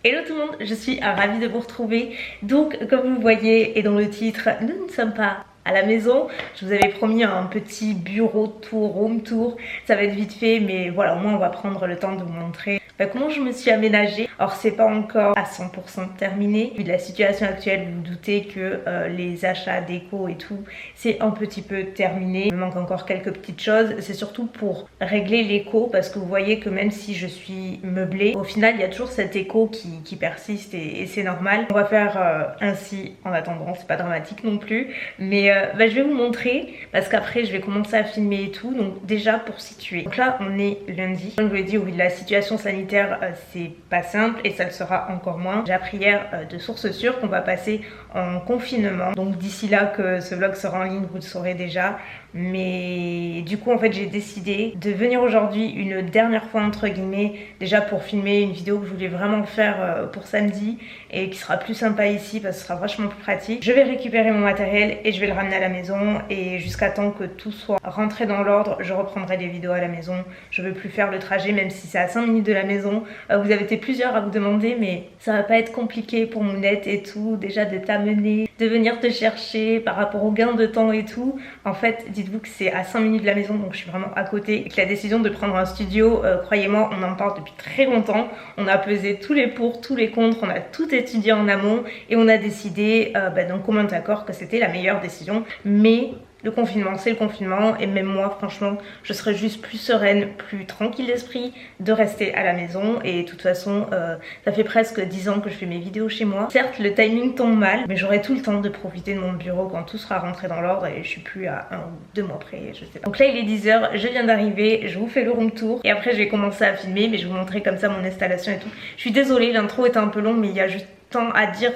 Hello tout le monde, je suis ravie de vous retrouver. Donc comme vous le voyez et dans le titre, nous ne sommes pas à la maison. Je vous avais promis un petit bureau tour, room tour. Ça va être vite fait mais voilà, au moins on va prendre le temps de vous montrer comment je me suis aménagée. Alors c'est pas encore à 100% terminé. Vu de la situation actuelle, vous vous doutez que les achats déco et tout, c'est un petit peu terminé. Il me manque encore quelques petites choses. C'est surtout pour régler l'écho parce que vous voyez que même si je suis meublée, au final il y a toujours cet écho qui persiste et c'est normal. On va faire ainsi en attendant, c'est pas dramatique non plus. Mais je vais vous montrer parce qu'après je vais commencer à filmer et tout. Donc déjà pour situer. Donc là on est lundi. Comme je vous l'ai dit, au vu de la situation sanitaire, c'est pas simple et ça le sera encore moins. J'ai appris hier de sources sûres qu'on va passer en confinement. Donc d'ici là que ce vlog sera en ligne, vous le saurez déjà. Mais du coup en fait j'ai décidé de venir aujourd'hui une dernière fois entre guillemets, déjà pour filmer une vidéo que je voulais vraiment faire pour samedi et qui sera plus sympa ici parce que ce sera vachement plus pratique. Je vais récupérer mon matériel et je vais le ramener à la maison et jusqu'à temps que tout soit rentré dans l'ordre, je reprendrai des vidéos à la maison. Je veux plus faire le trajet même si c'est à 5 minutes de la maison. Vous avez été plusieurs à vous demander mais ça va pas être compliqué pour Mounette et tout, déjà de t'amener, de venir te chercher par rapport au gain de temps et tout. En fait dites-vous que c'est à 5 minutes de la maison donc je suis vraiment à côté et que la décision de prendre un studio, croyez-moi on en parle depuis très longtemps. On a pesé tous les pour, tous les contre, on a tout étudié en amont et on a décidé d'un commun accord que c'était la meilleure décision. Mais le confinement c'est le confinement et même moi franchement je serais juste plus sereine, plus tranquille d'esprit de rester à la maison. Et de toute façon ça fait presque 10 ans que je fais mes vidéos chez moi. Certes le timing tombe mal mais j'aurai tout le temps de profiter de mon bureau quand tout sera rentré dans l'ordre et je suis plus à 1 ou 2 mois près, je sais pas. Donc là il est 10h, je viens d'arriver, je vous fais le room tour et après je vais commencer à filmer mais je vais vous montrer comme ça mon installation et tout. Je suis désolée, l'intro est un peu long mais il y a juste tant à dire,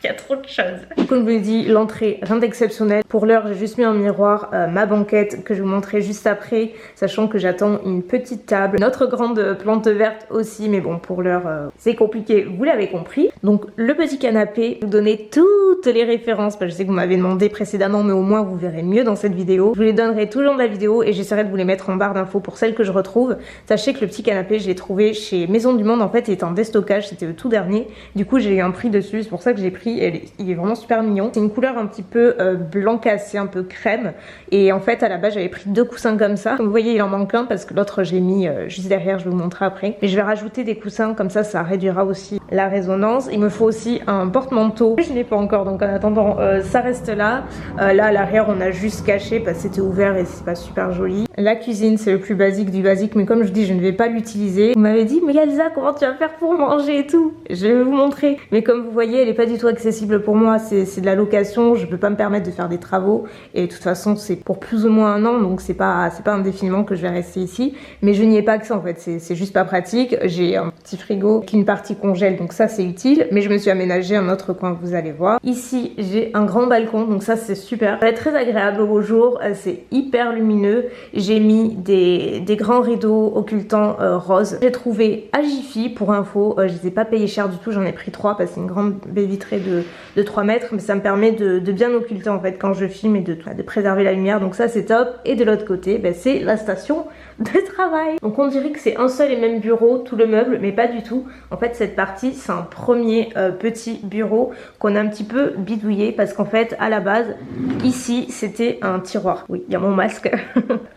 il y a trop de choses. Comme je vous l'ai dit, l'entrée, rien d'exceptionnel. Pour l'heure, j'ai juste mis un miroir, ma banquette que je vous montrerai juste après, sachant que j'attends une petite table. Notre grande plante verte aussi, mais bon, pour l'heure, c'est compliqué, vous l'avez compris. Donc, le petit canapé, je vous donner toutes les références, parce que je sais que vous m'avez demandé précédemment, mais au moins vous verrez mieux dans cette vidéo. Je vous les donnerai tout le long de la vidéo et j'essaierai de vous les mettre en barre d'infos pour celles que je retrouve. Sachez que le petit canapé, je l'ai trouvé chez Maison du Monde, en fait, il est en déstockage, c'était le tout dernier. Du coup, j'ai eu un prix dessus, c'est pour ça que j'ai pris. Il est vraiment super mignon. C'est une couleur un petit peu blanc cassé, un peu crème. Et en fait à la base j'avais pris 2 coussins comme ça. Comme vous voyez il en manque un parce que l'autre j'ai mis juste derrière, je vais vous montrer après. Mais je vais rajouter des coussins comme ça réduira aussi la résonance. Il me faut aussi un porte-manteau. Je n'ai pas encore donc en attendant ça reste là. Là à l'arrière on a juste caché parce que c'était ouvert et c'est pas super joli. La cuisine c'est le plus basique du basique mais comme je dis je ne vais pas l'utiliser. Vous m'avez dit mais Elsa comment tu vas faire pour manger et tout. Je vais vous montrer. Mais comme vous voyez elle est pas du tout accessible pour moi, c'est de la location, je peux pas me permettre de faire des travaux et de toute façon c'est pour plus ou moins 1 an donc c'est pas indéfiniment que je vais rester ici. Mais je n'y ai pas que ça en fait, c'est juste pas pratique. J'ai un petit frigo qui une partie congèle donc ça c'est utile mais je me suis aménagé un autre coin que vous allez voir. Ici j'ai un grand balcon donc ça c'est super. Ça va être très agréable au jour, c'est hyper lumineux. J'ai mis des grands rideaux occultants roses. J'ai trouvé à Jiffy pour info, je les ai pas payés cher du tout, j'en ai pris 3 parce que c'est une grande baie vitrée de 3 mètres mais ça me permet de bien occulter en fait quand je filme et de préserver la lumière donc ça c'est top. Et de l'autre côté c'est la station de travail. Donc on dirait que c'est un seul et même bureau tout le meuble mais pas du tout. En fait cette partie c'est un premier petit bureau qu'on a un petit peu bidouillé parce qu'en fait à la base ici c'était un tiroir. Oui il y a mon masque.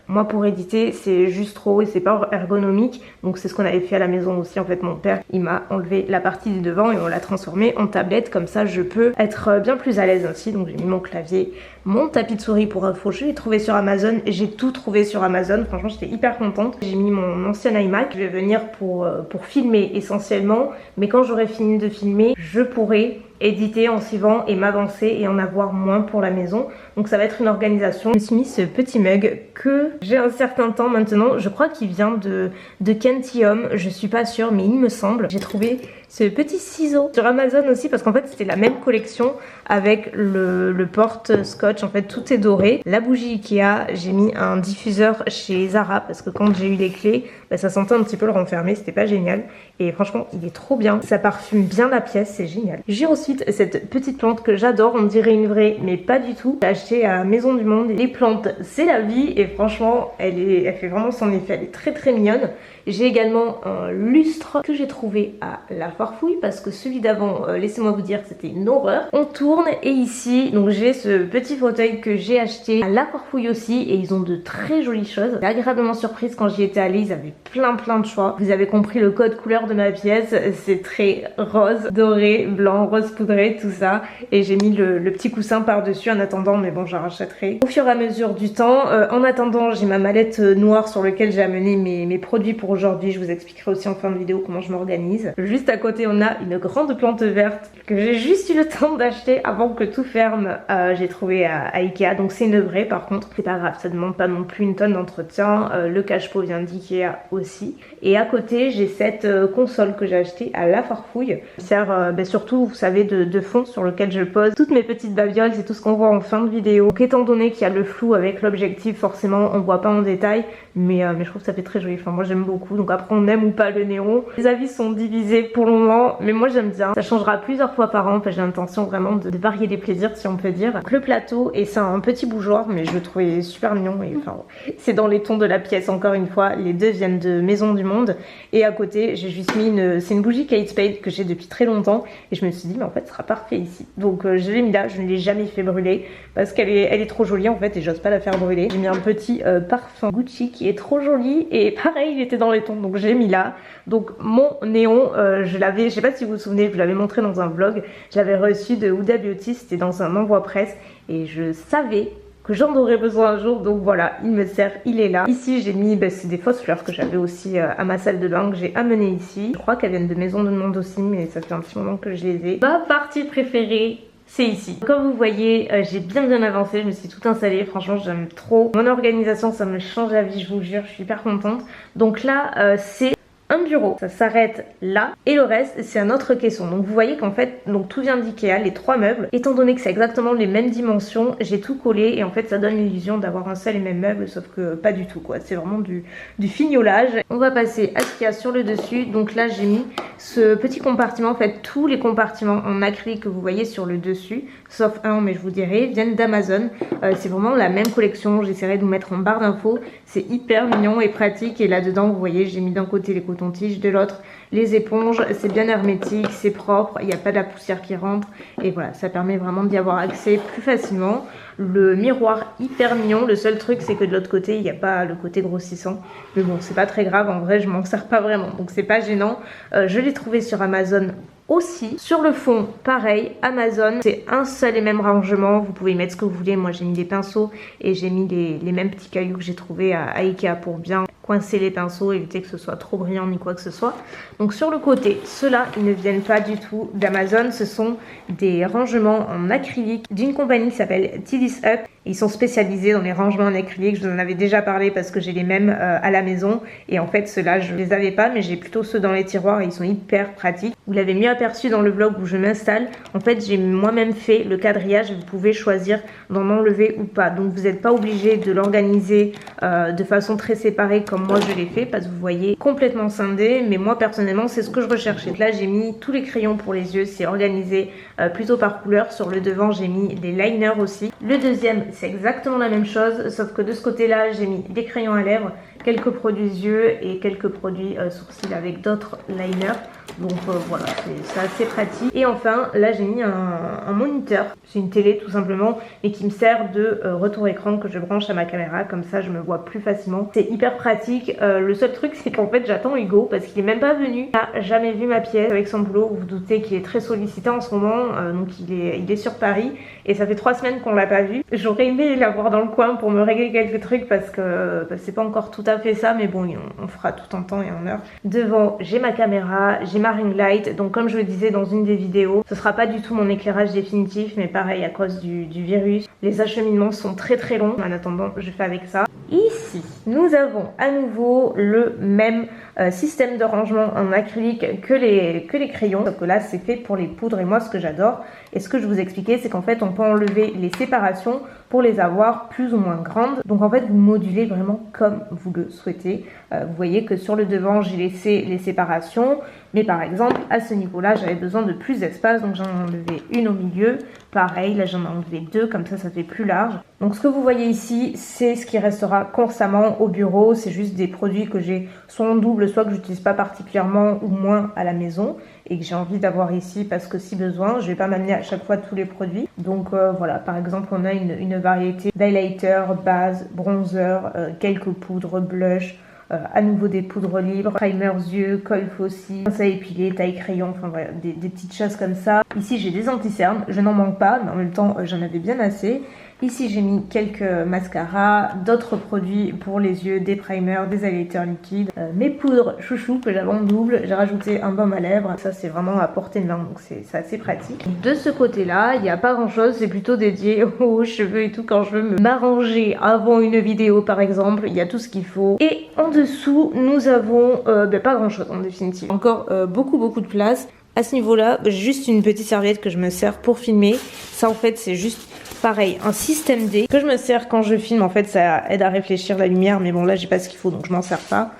Moi pour éditer c'est juste trop et c'est pas ergonomique donc c'est ce qu'on avait fait à la maison aussi. En fait mon père il m'a enlevé la partie du devant et on l'a transformé en tablette comme ça je peux être bien plus à l'aise ainsi. Donc j'ai mis mon clavier, mon tapis de souris pour info, je l'ai trouvé sur Amazon et j'ai tout trouvé sur Amazon. Franchement j'étais hyper contente. J'ai mis mon ancien iMac, je vais venir pour filmer essentiellement mais quand j'aurai fini de filmer je pourrai éditer en suivant et m'avancer et en avoir moins pour la maison. Donc ça va être une organisation. Je me suis mis ce petit mug que j'ai un certain temps maintenant. Je crois qu'il vient de Kentium, je suis pas sûre mais il me semble. J'ai trouvé ce petit ciseau sur Amazon aussi parce qu'en fait c'était la même collection avec le porte-scotch. En fait tout est doré. La bougie Ikea, j'ai mis un diffuseur chez Zara parce que quand j'ai eu les clés ça sentait un petit peu le renfermer, c'était pas génial et franchement il est trop bien, ça parfume bien la pièce, c'est génial. J'ai ensuite cette petite plante que j'adore, on dirait une vraie mais pas du tout. J'ai acheté à Maison du Monde. Les plantes c'est la vie et franchement elle fait vraiment son effet, elle est très très mignonne. J'ai également un lustre que j'ai trouvé à La Farfouille parce que celui d'avant, laissez-moi vous dire que c'était une horreur. On tourne et ici, donc j'ai ce petit fauteuil que j'ai acheté à La Farfouille aussi et ils ont de très jolies choses. J'ai agréablement surprise quand j'y étais allée, ils avaient plein de choix. Vous avez compris le code couleur de ma pièce, c'est très rose, doré, blanc, rose poudré, tout ça. Et j'ai mis le petit coussin par-dessus en attendant, mais bon, j'en rachèterai au fur et à mesure du temps. En attendant, j'ai ma mallette noire sur laquelle j'ai amené mes produits pour aujourd'hui. Je vous expliquerai aussi en fin de vidéo comment je m'organise. Juste à côté, on a une grande plante verte que j'ai juste eu le temps d'acheter avant que tout ferme. J'ai trouvé à Ikea, donc c'est une vraie par contre. C'est pas grave, ça demande pas non plus une tonne d'entretien. Le cache-pot vient d'Ikea aussi. Et à côté, j'ai cette console que j'ai achetée à La Farfouille. Elle sert surtout, vous savez, de fond sur lequel je pose toutes mes petites babioles. C'est tout ce qu'on voit en fin de vidéo. Donc étant donné qu'il y a le flou avec l'objectif, forcément on voit pas en détail, mais je trouve que ça fait très joli. Enfin moi j'aime beaucoup, donc après on aime ou pas le néon. Les avis sont divisés pour le moment, mais moi j'aime bien. Ça changera plusieurs fois par an, enfin, j'ai l'intention vraiment de varier les plaisirs si on peut dire. Donc, le plateau, et c'est un petit bougeoir, mais je le trouvais super mignon, et enfin c'est dans les tons de la pièce encore une fois. Les deux viennent de Maison du Monde, et à côté j'ai juste mis c'est une bougie Kate Spade que j'ai depuis très longtemps, et je me suis dit mais en fait ce sera parfait ici. Donc je l'ai mis là, je ne l'ai jamais fait brûler parce qu'elle est trop jolie en fait et j'ose pas la faire brûler. J'ai mis un petit parfum Gucci qui est trop joli et pareil il était dans les tons, donc je l'ai mis là. Donc mon néon, je l'avais, je sais pas si vous vous souvenez, je l'avais montré dans un vlog, je l'avais reçu de Huda Beauty, c'était dans un envoi presse et je savais que j'en aurais besoin un jour, donc voilà, il me sert, il est là. Ici j'ai mis, c'est des fausses fleurs que j'avais aussi à ma salle de bain que j'ai amené ici. Je crois qu'elles viennent de Maison du Monde aussi, mais ça fait un petit moment que je les ai. Ma partie préférée, c'est ici. Comme vous voyez, j'ai bien avancé, je me suis tout installée, franchement j'aime trop. Mon organisation, ça me change la vie, je vous jure, je suis hyper contente. Donc là, c'est un bureau, ça s'arrête là et le reste c'est un autre caisson. Donc vous voyez qu'en fait donc tout vient d'Ikea, les trois meubles. Étant donné que c'est exactement les mêmes dimensions, j'ai tout collé et en fait ça donne l'illusion d'avoir un seul et même meuble, sauf que pas du tout quoi, c'est vraiment du fignolage. On va passer à ce qu'il y a sur le dessus. Donc là j'ai mis ce petit compartiment, en fait tous les compartiments en acrylique que vous voyez sur le dessus, sauf un mais je vous dirai, viennent d'Amazon. C'est vraiment la même collection, j'essaierai de vous mettre en barre d'infos. C'est hyper mignon et pratique et là dedans vous voyez j'ai mis d'un côté les cotons-tiges, de l'autre les éponges. C'est bien hermétique, c'est propre, il n'y a pas de la poussière qui rentre et voilà, ça permet vraiment d'y avoir accès plus facilement. Le miroir hyper mignon, le seul truc c'est que de l'autre côté il n'y a pas le côté grossissant, mais bon c'est pas très grave, en vrai je m'en sers pas vraiment donc c'est pas gênant. Je l'ai trouvé sur Amazon aussi. Sur le fond, pareil, Amazon, c'est un seul et même rangement, vous pouvez y mettre ce que vous voulez. Moi j'ai mis des pinceaux et j'ai mis les mêmes petits cailloux que j'ai trouvé à Ikea pour bien coincer les pinceaux, éviter que ce soit trop brillant ni quoi que ce soit. Donc sur le côté, ceux-là, ils ne viennent pas du tout d'Amazon, ce sont des rangements en acrylique d'une compagnie qui s'appelle Tidy's Up. Ils sont spécialisés dans les rangements en acrylique, je vous en avais déjà parlé parce que j'ai les mêmes à la maison. Et en fait ceux-là je les avais pas, mais j'ai plutôt ceux dans les tiroirs et ils sont hyper pratiques. Vous l'avez mieux aperçu dans le vlog où je m'installe. En fait j'ai moi-même fait le quadrillage et vous pouvez choisir d'en enlever ou pas. Donc vous n'êtes pas obligé de l'organiser de façon très séparée comme moi je l'ai fait, parce que vous voyez complètement scindé, mais moi personnellement c'est ce que je recherchais. Là j'ai mis tous les crayons pour les yeux, c'est organisé plutôt par couleur. Sur le devant j'ai mis des liners aussi. Le deuxième c'est exactement la même chose, sauf que de ce côté là j'ai mis des crayons à lèvres, quelques produits yeux et quelques produits sourcils avec d'autres liners. Donc voilà, c'est assez pratique. Et enfin là j'ai mis un moniteur, c'est une télé tout simplement, mais qui me sert de retour écran que je branche à ma caméra, comme ça je me vois plus facilement. C'est hyper pratique. Le seul truc c'est qu'en fait j'attends Hugo parce qu'il est même pas venu, il n'a jamais vu ma pièce avec son boulot. Vous vous doutez qu'il est très sollicité en ce moment, donc il est sur Paris et ça fait 3 semaines qu'on l'a pas vu. J'aurais aimé l'avoir dans le coin pour me régler quelques trucs parce que c'est pas encore tout à fait ça, mais bon on fera tout en temps et en heure. Devant j'ai ma caméra, j'ai ma ring light, donc comme je le disais dans une des vidéos, ce sera pas du tout mon éclairage définitif, mais pareil à cause du virus, les acheminements sont très longs. En attendant je fais avec ça. Ici nous avons à nouveau le même système de rangement en acrylique que les crayons, sauf que là c'est fait pour les poudres. Et moi ce que j'adore et ce que je vous expliquais, c'est qu'en fait on peut enlever les séparations pour les avoir plus ou moins grandes. Donc en fait vous modulez vraiment comme vous le souhaitez. Vous voyez que sur le devant j'ai laissé les séparations, Mais par exemple, à ce niveau-là, j'avais besoin de plus d'espace, donc j'en ai enlevé une au milieu. Pareil, là j'en ai enlevé deux, comme ça fait plus large. Donc ce que vous voyez ici, c'est ce qui restera constamment au bureau. C'est juste des produits que j'ai soit en double, soit que j'utilise pas particulièrement ou moins à la maison et que j'ai envie d'avoir ici parce que si besoin, je vais pas m'amener à chaque fois tous les produits. Donc voilà, par exemple, on a une variété d'highlighter, base, bronzer, quelques poudres, blush, à nouveau des poudres libres, primers yeux, col faucille, pince à épiler, taille crayon, enfin voilà, des petites choses comme ça. Ici j'ai des anti-cernes, je n'en manque pas, mais en même temps j'en avais bien assez. Ici j'ai mis quelques mascaras, d'autres produits pour les yeux, des primers, des highlighters liquides, mes poudres chouchou que j'avais en double, j'ai rajouté un baume à lèvres, ça c'est vraiment à portée de main donc c'est assez pratique. De ce côté là, il n'y a pas grand chose, c'est plutôt dédié aux cheveux et tout quand je veux m'arranger avant une vidéo par exemple, il y a tout ce qu'il faut. Et en dessous nous avons pas grand chose en définitive, encore beaucoup de place. À ce niveau là, juste une petite serviette que je me sers pour filmer, ça en fait c'est juste pareil, un système D que je me sers quand je filme. En fait ça aide à réfléchir la lumière, mais bon là j'ai pas ce qu'il faut donc je m'en sers pas.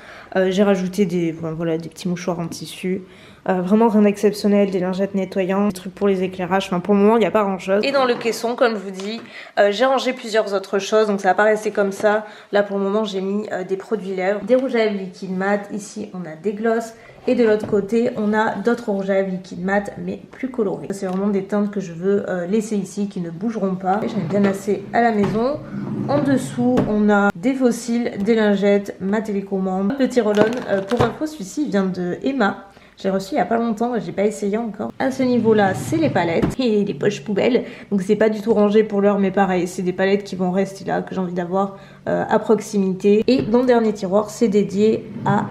J'ai rajouté des petits mouchoirs en tissu, vraiment rien d'exceptionnel, des lingettes nettoyantes, des trucs pour les éclairages, enfin pour le moment il n'y a pas grand chose. Et dans le caisson comme je vous dis, j'ai rangé plusieurs autres choses donc ça va pas rester comme ça. Là pour le moment j'ai mis des produits lèvres, des rouges à lèvres liquide mat, ici on a des glosses. Et de l'autre côté, on a d'autres rouges à lèvres liquide mat, mais plus colorés. C'est vraiment des teintes que je veux laisser ici, qui ne bougeront pas. J'en ai bien assez à la maison. En dessous, on a des fossiles, des lingettes, ma télécommande. Petit roll-on, pour info, celui-ci vient de Emma. J'ai reçu il n'y a pas longtemps, j'ai pas essayé encore. À ce niveau-là, c'est les palettes et les poches poubelles. Donc c'est pas du tout rangé pour l'heure, mais pareil, c'est des palettes qui vont rester là, que j'ai envie d'avoir à proximité. Et dans le dernier tiroir, c'est dédié à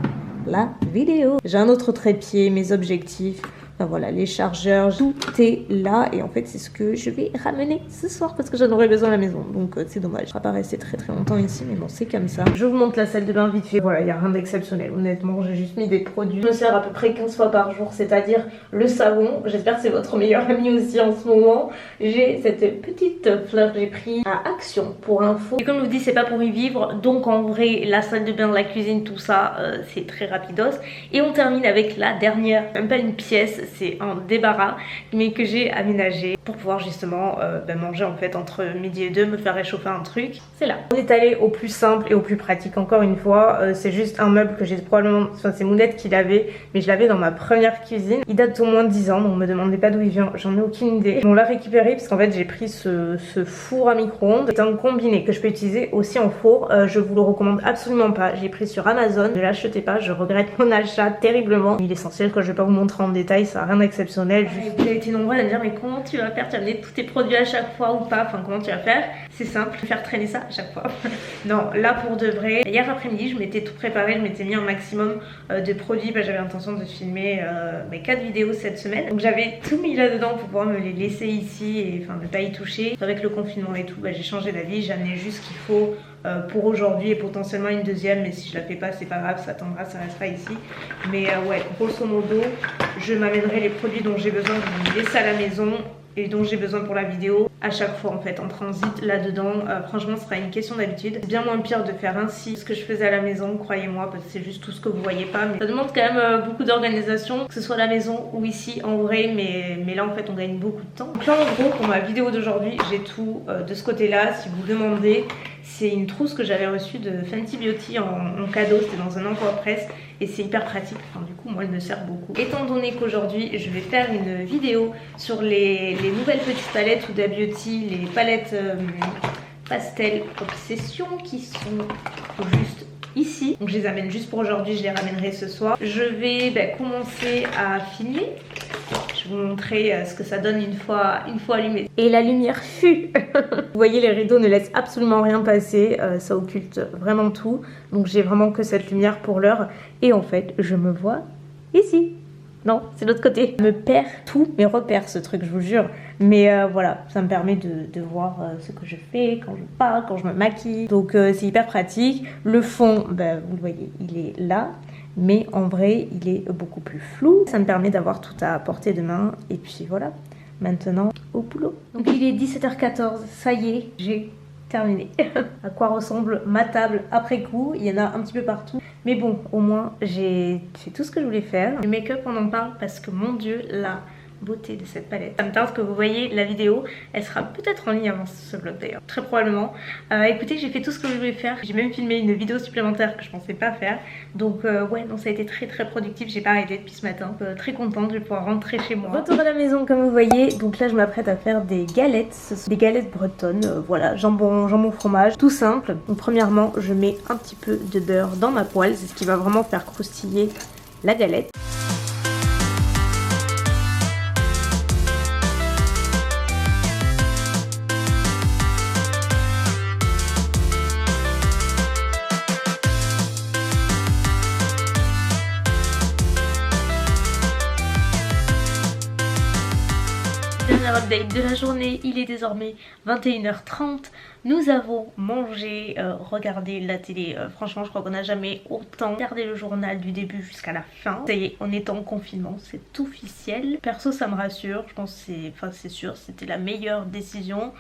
la vidéo. J'ai un autre trépied, mes objectifs, enfin voilà, les chargeurs, tout est là et en fait c'est ce que je vais ramener ce soir parce que j'en aurais besoin à la maison, donc c'est dommage. Je ne vais pas rester très longtemps ici, mais bon c'est comme ça. Je vous montre la salle de bain vite fait. Voilà, il n'y a rien d'exceptionnel honnêtement, j'ai juste mis des produits. Je me sers à peu près 15 fois par jour, c'est-à-dire le savon. J'espère que c'est votre meilleur ami aussi en ce moment. J'ai cette petite fleur que j'ai pris à Action pour info. Et comme je vous dis, c'est pas pour y vivre, donc en vrai la salle de bain, la cuisine, tout ça c'est très rapidos. Et on termine avec la dernière, même pas une pièce, c'est un débarras mais que j'ai aménagé pour pouvoir justement manger en fait entre midi et 2, me faire réchauffer un truc. C'est là. On est allé au plus simple et au plus pratique encore une fois. C'est juste un meuble que j'ai probablement, enfin c'est Mounette qui l'avait, mais je l'avais dans ma première cuisine. Il date au moins de 10 ans, donc me demandez pas d'où il vient, j'en ai aucune idée. On l'a récupéré parce qu'en fait j'ai pris ce four à micro-ondes. C'est un combiné que je peux utiliser aussi en four. Je vous le recommande absolument pas. J'ai pris sur Amazon, ne l'achetez pas, je regrette mon achat terriblement. Il est essentiel que je vais pas vous montrer en détail, ça n'a rien d'exceptionnel. Vous avez été nombreux à me dire mais comment tu vas faire, tu vas amener tous tes produits à chaque fois ou pas, enfin comment tu vas faire. C'est simple, faire traîner ça à chaque fois. Non, là pour de vrai, hier après-midi je m'étais tout préparé, je m'étais mis un maximum de produits, j'avais l'intention de filmer mes 4 vidéos cette semaine. Donc j'avais tout mis là-dedans pour pouvoir me les laisser ici et enfin ne pas y toucher. Avec le confinement et tout, j'ai changé d'avis, j'ai amené juste ce qu'il faut pour aujourd'hui et potentiellement une deuxième, mais si je la fais pas c'est pas grave, ça attendra, ça restera ici. Mais ouais, grosso modo, je m'amènerai les produits dont j'ai besoin de me laisser à la maison et dont j'ai besoin pour la vidéo à chaque fois en fait en transit là-dedans. Franchement ce sera une question d'habitude. C'est bien moins pire de faire ainsi ce que je faisais à la maison, croyez-moi, parce que c'est juste tout ce que vous voyez pas. Mais ça demande quand même beaucoup d'organisation, que ce soit à la maison ou ici en vrai, mais là en fait on gagne beaucoup de temps. Donc là en gros pour ma vidéo d'aujourd'hui j'ai tout de ce côté là. Si vous demandez, c'est une trousse que j'avais reçue de Fenty Beauty en cadeau, c'était dans un encore presse et c'est hyper pratique, enfin du coup moi elle me sert beaucoup. Étant donné qu'aujourd'hui je vais faire une vidéo sur les nouvelles petites palettes Huda Beauty, les palettes pastel obsession qui sont juste ici, donc je les amène juste pour aujourd'hui, je les ramènerai ce soir. Je vais commencer à filmer. Je vais vous montrer ce que ça donne une fois allumé. Et la lumière fut. Vous voyez, les rideaux ne laissent absolument rien passer, ça occulte vraiment tout. Donc j'ai vraiment que cette lumière pour l'heure. Et en fait, je me vois ici. Non, c'est l'autre côté. Je me perds tous mes repères, ce truc, je vous jure. Mais voilà, ça me permet de voir ce que je fais quand je parle, quand je me maquille. Donc c'est hyper pratique. Le fond, vous le voyez, il est là. Mais en vrai, il est beaucoup plus flou. Ça me permet d'avoir tout à portée de main. Et puis voilà, maintenant au boulot. Donc il est 17h14, ça y est, j'ai terminé. À quoi ressemble ma table après coup, il y en a un petit peu partout. Mais bon, au moins j'ai fait tout ce que je voulais faire. Le make-up, on en parle parce que mon dieu, la beauté de cette palette. Ça me tarde que vous voyez la vidéo, elle sera peut-être en ligne avant ce vlog d'ailleurs, très probablement. Écoutez, j'ai fait tout ce que je voulais faire, j'ai même filmé une vidéo supplémentaire que je pensais pas faire. Donc ouais, non, ça a été très productif, j'ai pas arrêté depuis ce matin. Très contente, je vais pouvoir rentrer chez moi. Retour à la maison comme vous voyez, donc là je m'apprête à faire des galettes, ce sont des galettes bretonnes, voilà, jambon fromage, tout simple. Donc premièrement, je mets un petit peu de beurre dans ma poêle, c'est ce qui va vraiment faire croustiller la galette. Dernier update de la journée, il est désormais 21h30. Nous avons mangé, regardé la télé. Franchement, je crois qu'on n'a jamais autant regardé le journal du début jusqu'à la fin. Ça y est, on est en confinement, c'est officiel. Perso, ça me rassure. Je pense que c'est sûr, c'était la meilleure décision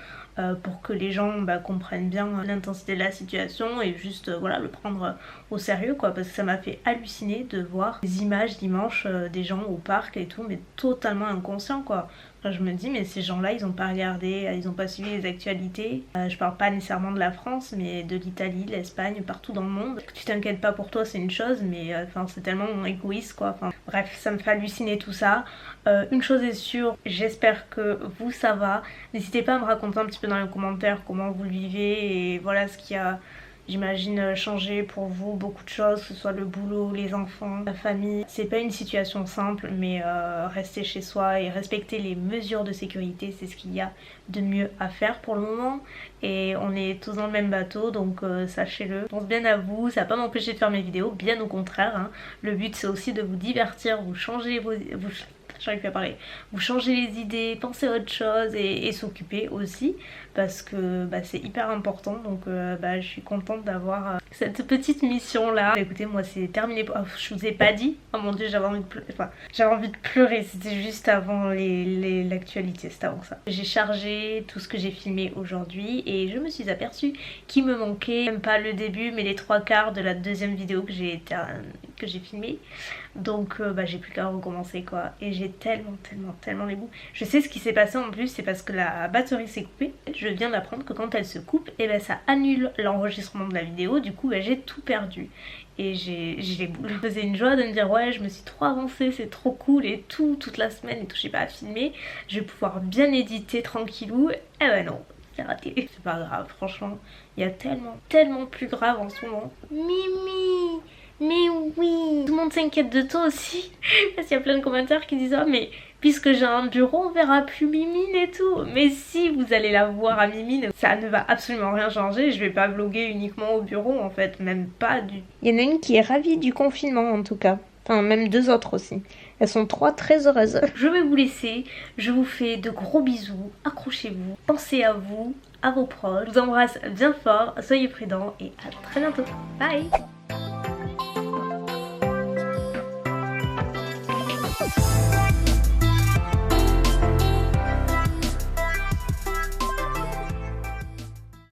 pour que les gens comprennent bien l'intensité de la situation et juste voilà, le prendre au sérieux quoi, parce que ça m'a fait halluciner de voir des images dimanche des gens au parc et tout, mais totalement inconscients quoi. Enfin, je me dis mais ces gens là ils ont pas regardé, ils ont pas suivi les actualités. Je parle pas nécessairement de la France mais de l'Italie, l'Espagne, partout dans le monde. Que tu t'inquiètes pas pour toi c'est une chose, mais enfin c'est tellement égoïste quoi. Enfin bref, ça me fait halluciner tout ça. Une chose est sûre, j'espère que vous ça va. N'hésitez pas à me raconter un petit peu dans les commentaires comment vous le vivez et voilà ce qui a, j'imagine, changé pour vous, beaucoup de choses, que ce soit le boulot, les enfants, la famille. C'est pas une situation simple, mais rester chez soi et respecter les mesures de sécurité, c'est ce qu'il y a de mieux à faire pour le moment. Et on est tous dans le même bateau, donc sachez-le. Je pense bien à vous, ça va pas m'empêcher de faire mes vidéos, bien au contraire. Hein. Le but c'est aussi de vous divertir, vous changer j'arrive plus à parler. Vous changez les idées, pensez à autre chose et s'occuper aussi parce que c'est hyper important. Donc je suis contente d'avoir cette petite mission là. Écoutez, moi c'est terminé. Oh, je vous ai pas dit. Oh mon dieu, j'avais envie de pleurer. Enfin, j'avais envie de pleurer. C'était juste avant l'actualité, c'était avant ça. J'ai chargé tout ce que j'ai filmé aujourd'hui et je me suis aperçue qu'il me manquait même pas le début mais les 3/4 de la deuxième vidéo que j'ai filmée. Donc j'ai plus qu'à recommencer quoi. Et j'ai tellement les bouts. Je sais ce qui s'est passé en plus, c'est parce que la batterie s'est coupée. Je viens d'apprendre que quand elle se coupe, et ça annule l'enregistrement de la vidéo. Du coup j'ai tout perdu. Et j'ai les boules. Ça faisait une joie de me dire ouais je me suis trop avancée, c'est trop cool et toute la semaine et tout, j'ai pas à filmer. Je vais pouvoir bien éditer tranquillou. Et non, c'est raté. C'est pas grave, franchement. Il y a tellement plus grave en ce moment. Mimi! Mais oui, tout le monde s'inquiète de toi aussi parce qu'il y a plein de commentaires qui disent oh mais puisque j'ai un bureau on verra plus Mimine et tout. Mais si, vous allez la voir à Mimine, ça ne va absolument rien changer. Je vais pas vlogger uniquement au bureau en fait, même pas du... Il y en a une qui est ravie du confinement en tout cas. Enfin même deux autres aussi. Elles sont trois très heureuses. Je vais vous laisser, je vous fais de gros bisous, accrochez-vous, pensez à vous, à vos proches. Je vous embrasse bien fort, soyez prudents et à très bientôt. Bye.